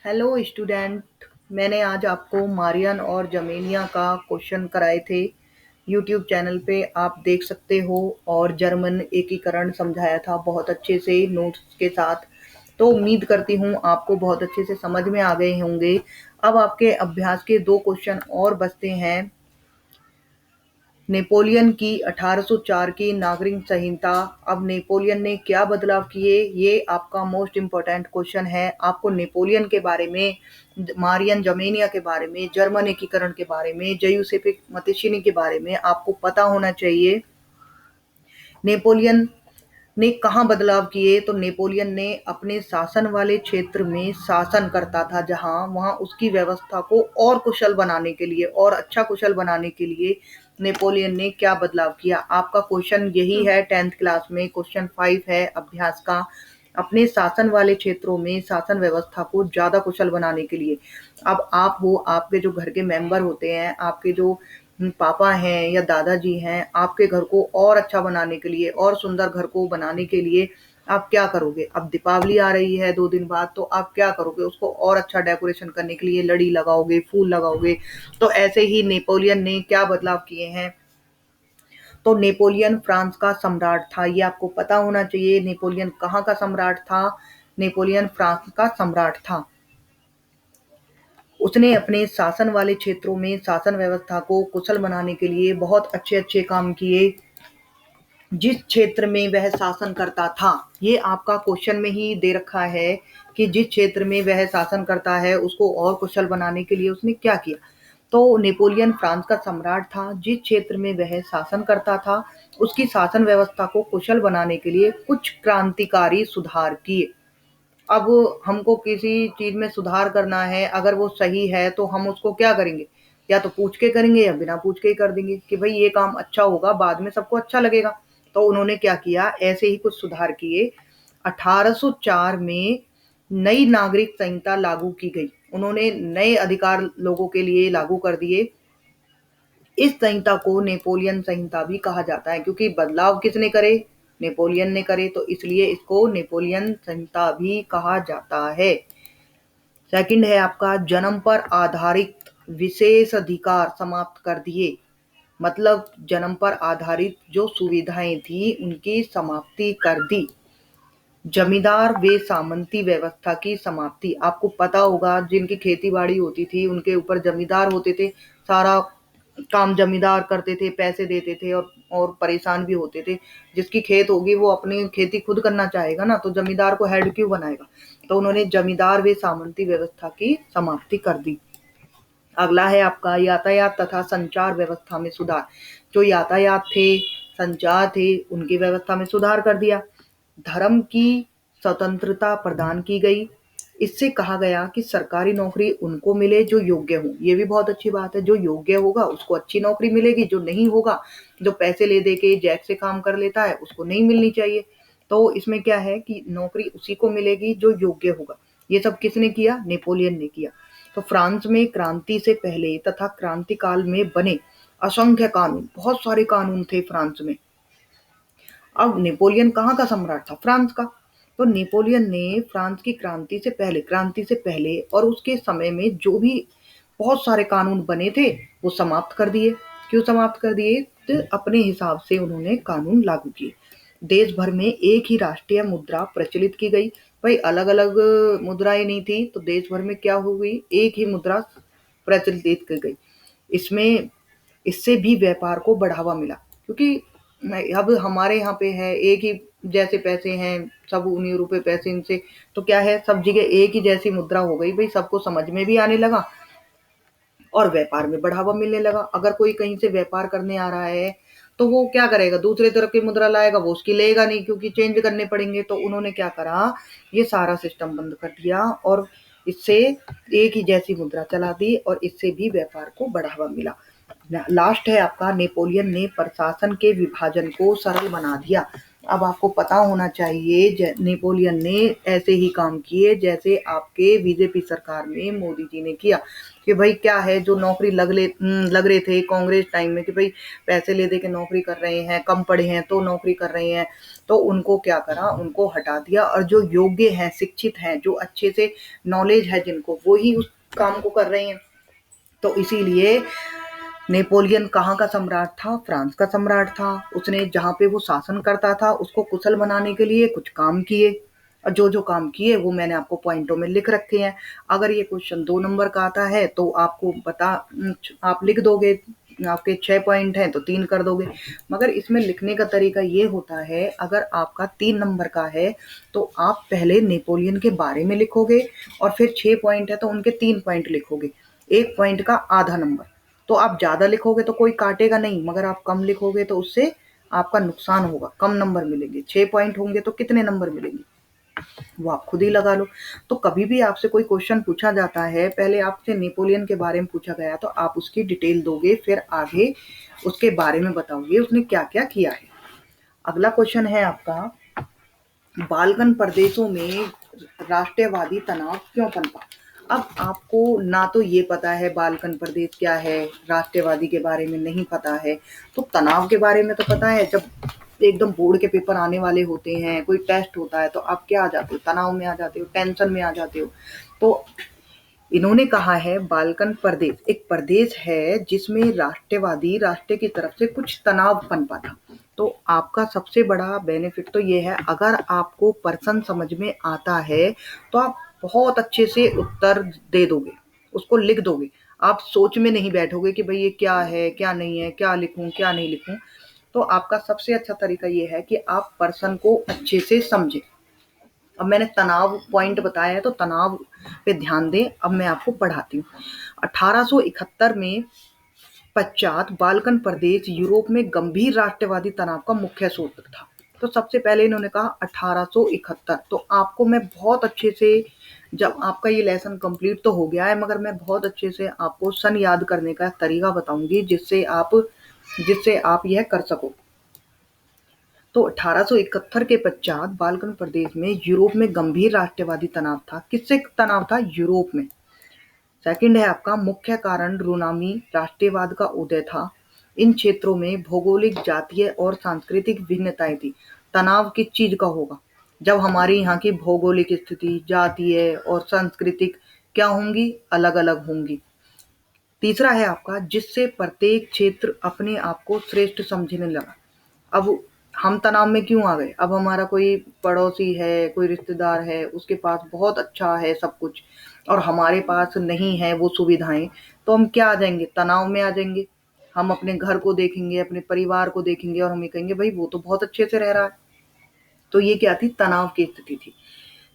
Hello student. मैंने आज आपको मारियन और जमेनिया का क्वेश्चन कराए थे। यूट्यूब चैनल पे आप देख सकते हो। और जर्मन एकीकरण समझाया था बहुत अच्छे से नोट्स के साथ। तो उम्मीद करती हूँ आपको बहुत अच्छे से समझ में आ गए होंगे। अब आपके अभ्यास के दो क्वेश्चन और बचते हैं। नेपोलियन की 1804 की नागरिक संहिता। अब नेपोलियन ने क्या बदलाव किए, ये आपका मोस्ट इम्पोर्टेंट क्वेश्चन है। आपको नेपोलियन के बारे में, मारियन जमेनिया के बारे में, जर्मन एकीकरण के बारे में, जयूसेप मतिशिनी के बारे में आपको पता होना चाहिए। नेपोलियन ने कहाँ बदलाव किए, तो नेपोलियन ने अपने शासन वाले क्षेत्र में शासन करता था जहां वहां उसकी व्यवस्था को और कुशल बनाने के लिए और अच्छा कुशल बनाने के लिए नेपोलियन ने क्या बदलाव किया। आपका क्वेश्चन यही है 10th क्लास में, क्वेश्चन 5 है अभ्यास का। अपने शासन वाले क्षेत्रों में शासन व्यवस्था को ज्यादा कुशल बनाने के लिए। अब आप हो, आपके जो घर के मेंबर होते हैं, आपके जो पापा हैं या दादाजी हैं, आपके घर को और अच्छा बनाने के लिए और सुंदर घर को बनाने के लिए आप क्या करोगे। अब दीपावली आ रही है 2 दिन बाद, तो आप क्या करोगे, उसको और अच्छा डेकोरेशन करने के लिए लड़ी लगाओगे, फूल लगाओगे। तो ऐसे ही नेपोलियन ने क्या बदलाव किए हैं। तो नेपोलियन फ्रांस का सम्राट था, ये आपको पता होना चाहिए। नेपोलियन कहाँ का सम्राट था, नेपोलियन फ्रांस का सम्राट था। उसने अपने शासन वाले क्षेत्रों में शासन व्यवस्था को कुशल बनाने के लिए बहुत अच्छे अच्छे काम किए। जिस क्षेत्र में वह शासन करता था, ये आपका क्वेश्चन में ही दे रखा है कि जिस क्षेत्र में वह शासन करता है उसको और कुशल बनाने के लिए उसने क्या किया। तो नेपोलियन फ्रांस का सम्राट था, जिस क्षेत्र में वह शासन करता था उसकी शासन व्यवस्था को कुशल बनाने के लिए कुछ क्रांतिकारी सुधार किए। अब हमको किसी चीज में सुधार करना है, अगर वो सही है तो हम उसको क्या करेंगे, या तो पूछ के करेंगे या बिना पूछ के ही कर देंगे कि भाई ये काम अच्छा होगा, बाद में सबको अच्छा लगेगा। तो उन्होंने क्या किया, ऐसे ही कुछ सुधार किए। 1804 में नई नागरिक संहिता लागू की गई। उन्होंने नए अधिकार लोगों के लिए लागू कर दिए। इस संहिता को नेपोलियन संहिता भी कहा जाता है, क्योंकि बदलाव किसने करे, नेपोलियन ने करे, तो इसलिए इसको नेपोलियन संहिता भी कहा जाता है। सेकंड है आपका, जन्म पर आधारित विशेष अधिकार समाप्त कर दिए। मतलब जन्म पर आधारित जो सुविधाएं थी उनकी समाप्ति कर दी। जमींदार व सामंती व्यवस्था की समाप्ति। आपको पता होगा जिनकी खेती बाड़ी होती थी उनके ऊपर जमींदार होते थे, सारा काम जमींदार करते थे, पैसे देते थे और परेशान भी होते थे। जिसकी खेत होगी वो अपनी खेती खुद करना चाहेगा ना, तो जमींदार को हेड क्यों बनाएगा। तो उन्होंने जमींदार व सामंती व्यवस्था की समाप्ति कर दी। अगला है आपका यातायात तथा संचार व्यवस्था में सुधार। जो यातायात थे, संचार थे, उनकी व्यवस्था में सुधार कर दिया। धर्म की स्वतंत्रता प्रदान की गई। इससे कहा गया कि सरकारी नौकरी उनको मिले जो योग्य हो। ये भी बहुत अच्छी बात है, जो योग्य होगा उसको अच्छी नौकरी मिलेगी, जो नहीं होगा, जो पैसे ले दे के जैक से काम कर लेता है, उसको नहीं मिलनी चाहिए। तो इसमें क्या है कि नौकरी उसी को मिलेगी जो योग्य होगा। ये सब किसने किया, नेपोलियन ने किया। तो फ्रांस में क्रांति से पहले तथा क्रांति काल में बने असंख्य कानून, बहुत सारे कानून थे फ्रांस में। अब नेपोलियन कहाँ का सम्राट था, फ्रांस का। तो नेपोलियन ने फ्रांस की क्रांति से पहले और उसके समय में जो भी बहुत सारे कानून बने थे वो समाप्त कर दिए। क्यों समाप्त कर दिए, तो अपने हिसाब से उन्होंने कानून लागू किए। देश भर में एक ही राष्ट्रीय मुद्रा प्रचलित की गई। भाई अलग अलग मुद्राएं नहीं थी, तो देश भर में क्या हो गई, एक ही मुद्रा प्रचलित की गई। इसमें इससे भी व्यापार को बढ़ावा मिला, क्योंकि अब हमारे यहाँ पे है एक ही जैसे पैसे हैं, सब उन्हीं रुपए पैसे इनसे, तो क्या है सब जगह एक ही जैसी मुद्रा हो गई। भाई सबको समझ में भी आने लगा और व्यापार में बढ़ावा मिलने लगा। अगर कोई कहीं से व्यापार करने आ रहा है तो वो क्या करेगा, दूसरे तरफ की मुद्रा लाएगा, वो उसकी लेगा नहीं क्योंकि चेंज करने पड़ेंगे। तो उन्होंने क्या करा, ये सारा सिस्टम बंद कर दिया और इससे एक ही जैसी मुद्रा चला दी और इससे भी व्यापार को बढ़ावा मिला। लास्ट है आपका, नेपोलियन ने प्रशासन के विभाजन को सरल बना दिया। अब आपको पता होना चाहिए नेपोलियन ने ऐसे ही काम किए जैसे आपके बीजेपी सरकार में मोदी जी ने किया, कि भाई क्या है जो नौकरी लग रहे थे कांग्रेस टाइम में कि भाई पैसे ले दे के नौकरी कर रहे हैं, कम पढ़े हैं तो नौकरी कर रहे हैं, तो उनको क्या करा, उनको हटा दिया, और जो योग्य हैं, शिक्षित हैं, जो अच्छे से नॉलेज है जिनको, वो ही उस काम को कर रहे हैं। तो इसीलिए नेपोलियन कहाँ का सम्राट था? फ्रांस का सम्राट था। उसने जहाँ पे वो शासन करता था उसको कुशल बनाने के लिए कुछ काम किए, और जो जो काम किए वो मैंने आपको पॉइंटों में लिख रखे हैं। अगर ये क्वेश्चन 2 नंबर का आता है तो आपको आप लिख दोगे, आपके 6 पॉइंट हैं तो 3 कर दोगे। मगर इसमें लिखने का तरीका ये होता है, अगर आपका 3 नंबर का है तो आप पहले नेपोलियन के बारे में लिखोगे, और फिर 6 पॉइंट है तो उनके 3 पॉइंट लिखोगे, 1 पॉइंट का आधा नंबर। तो आप ज़्यादा लिखोगे तो कोई काटेगा नहीं, मगर आप कम लिखोगे तो उससे आपका नुकसान होगा, कम नंबर मिलेंगे। 6 पॉइंट होंगे तो कितने नंबर मिलेंगे वो आप खुद ही लगा लो। तो कभी भी आपसे कोई क्वेश्चन पूछा जाता है, पहले आपसे नेपोलियन के बारे में पूछा गया तो आप उसकी डिटेल दोगे, फिर आगे उसके बारे में बताओगे उसने क्या क्या किया है। अगला क्वेश्चन है आपका, बाल्कन प्रदेशों में राष्ट्रवादी तनाव क्यों पनपा? अब आपको ना तो ये पता है बाल्कन प्रदेश क्या है, राष्ट्रवादी के बारे में नहीं पता है, तो तनाव के बारे में तो पता है। जब एकदम बोर्ड के पेपर आने वाले होते हैं, कोई टेस्ट होता है, तो आप क्या आ जाते हो, तनाव में आ जाते हो, टेंशन में आ जाते हो। तो इन्होंने कहा है बाल्कन प्रदेश एक प्रदेश है जिसमें राष्ट्रवादी राष्ट्र की तरफ से कुछ तनाव पनपा था। तो आपका सबसे बड़ा बेनिफिट तो ये है, अगर आपको पर्सन समझ में आता है तो आप बहुत अच्छे से उत्तर दे दोगे, उसको लिख दोगे। आप सोच में नहीं बैठोगे कि भाई ये क्या है क्या नहीं है, क्या लिखूं क्या नहीं लिखूं। तो आपका सबसे अच्छा तरीका ये है कि आप पर्सन को अच्छे से समझें। अब मैंने तनाव पॉइंट बताया है तो तनाव पे ध्यान दें। अब मैं आपको पढ़ाती हूँ। 1871 में पश्चात बाल्कन प्रदेश यूरोप में गंभीर राष्ट्रवादी तनाव का मुख्य स्रोत था। तो सबसे पहले इन्होंने कहा 1871। तो आपको मैं बहुत अच्छे से, जब आपका ये लेसन कंप्लीट तो हो गया है, मगर मैं बहुत अच्छे से आपको सन याद करने का तरीका बताऊंगी जिससे आप यह कर सको। तो 1871 के पश्चात बाल्कन प्रदेश में यूरोप में गंभीर राष्ट्रवादी तनाव था। किससे तनाव था? यूरोप में। सेकंड है आपका, मुख्य कारण रूनामी राष्ट्रवाद का उदय था। इन क्षेत्रों में भौगोलिक, जातीय और सांस्कृतिक भिन्नताएं थी। तनाव किस चीज का होगा? जब हमारे यहाँ की भौगोलिक स्थिति, जातीय और सांस्कृतिक क्या होंगी? अलग अलग होंगी। तीसरा है आपका, जिससे प्रत्येक क्षेत्र अपने आप को श्रेष्ठ समझने लगा। अब हम तनाव में क्यों आ गए? अब हमारा कोई पड़ोसी है, कोई रिश्तेदार है, उसके पास बहुत अच्छा है सब कुछ, और हमारे पास नहीं है वो सुविधाएं, तो हम क्या आ जाएंगे? तनाव में आ जाएंगे। हम अपने घर को देखेंगे, अपने परिवार को देखेंगे, और हम ये कहेंगे भाई वो तो बहुत अच्छे से रह रहा है। तो ये क्या थी? तनाव की स्थिति थी,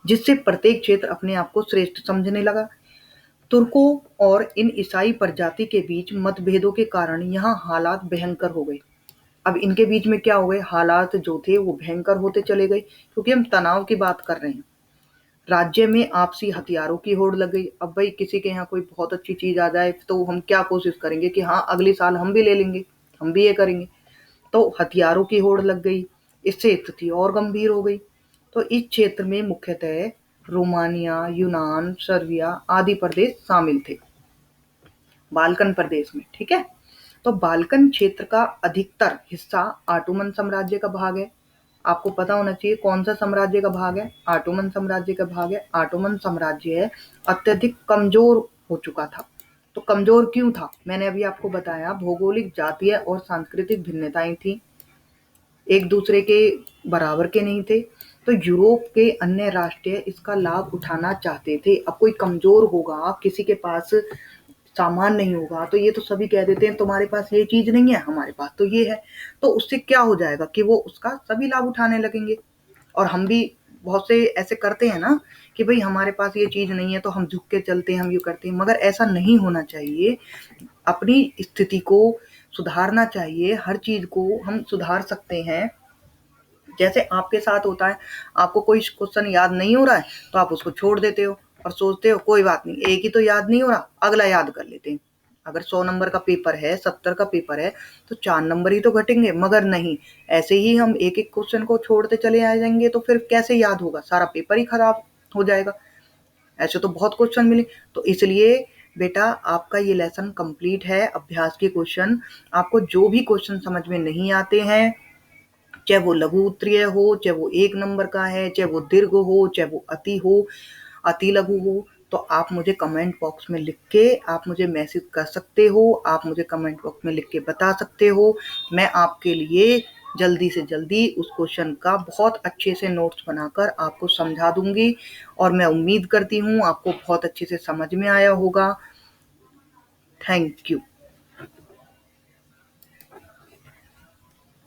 जिससे प्रत्येक क्षेत्र अपने आप को श्रेष्ठ समझने लगा। तुर्कों और इन ईसाई प्रजाति के बीच मतभेदों के कारण यहाँ हालात भयंकर हो गए। अब इनके बीच में क्या हो गए? हालात जो थे वो भयंकर होते चले गए, क्योंकि हम तनाव की बात कर रहे हैं। राज्य में आपसी हथियारों की होड़ लग गई। अब भाई किसी के यहाँ कोई बहुत अच्छी चीज आ जाए तो हम क्या कोशिश करेंगे कि हाँ अगले साल हम भी ले लेंगे, हम भी ये करेंगे। तो हथियारों की होड़ लग गई, इससे स्थिति और गंभीर हो गई। तो इस क्षेत्र में मुख्यतः रोमानिया, यूनान, सर्बिया आदि प्रदेश शामिल थे बाल्कन प्रदेश में। ठीक है। तो बाल्कन क्षेत्र का अधिकतर हिस्सा ऑटोमन साम्राज्य का भाग है। आपको पता होना चाहिए कौन सा साम्राज्य का भाग है? ऑटोमन साम्राज्य का भाग है। ऑटोमन साम्राज्य अत्यधिक कमजोर हो चुका था। तो कमजोर क्यों था? मैंने अभी आपको बताया, भौगोलिक, जातीय और सांस्कृतिक भिन्नताएं थी, एक दूसरे के बराबर के नहीं थे। तो यूरोप के अन्य राष्ट्र इसका लाभ उठाना चाहते थे। अब कोई कमजोर होगा, किसी के पास सामान नहीं होगा, तो ये तो सभी कह देते हैं तुम्हारे पास ये चीज नहीं है, हमारे पास तो ये है। तो उससे क्या हो जाएगा कि वो उसका सभी लाभ उठाने लगेंगे। और हम भी बहुत से ऐसे करते हैं ना कि भाई हमारे पास ये चीज नहीं है तो हम झुक के चलते हैं, हम ये करते हैं, मगर ऐसा नहीं होना चाहिए। अपनी स्थिति को सुधारना चाहिए। हर चीज को हम सुधार सकते हैं। जैसे आपके साथ होता है, आपको कोई क्वेश्चन याद नहीं हो रहा है तो आप उसको छोड़ देते हो और सोचते हो कोई बात नहीं, एक ही तो याद नहीं हो रहा, अगला याद कर लेते हैं। अगर 100 नंबर का पेपर है, 70 का पेपर है, तो 4 नंबर ही तो घटेंगे। मगर नहीं, ऐसे ही हम एक-एक क्वेश्चन को छोड़ते चले आ जाएँगे तो फिर कैसे याद होगा? सारा पेपर ही खराब हो जाएगा। ऐसे तो बहुत क्वेश्चन मिले। तो इसलिए बेटा आपका ये लेसन कंप्लीट है, अभ्यास के क्वेश्चन। आपको जो भी क्वेश्चन समझ में नहीं आते हैं, चाहे वो लघु उत्तरीय हो, चाहे वो 1 नंबर का है, चाहे वो दीर्घ हो, चाहे वो अति हो, अति लघु हो, तो आप मुझे कमेंट बॉक्स में लिख के आप मुझे मैसेज कर सकते हो, आप मुझे कमेंट बॉक्स में लिख के बता सकते हो। मैं आपके लिए जल्दी से जल्दी उस क्वेश्चन का बहुत अच्छे से नोट्स बनाकर आपको समझा दूँगी और मैं उम्मीद करती हूँ आपको बहुत अच्छे से समझ में आया होगा। Thank you.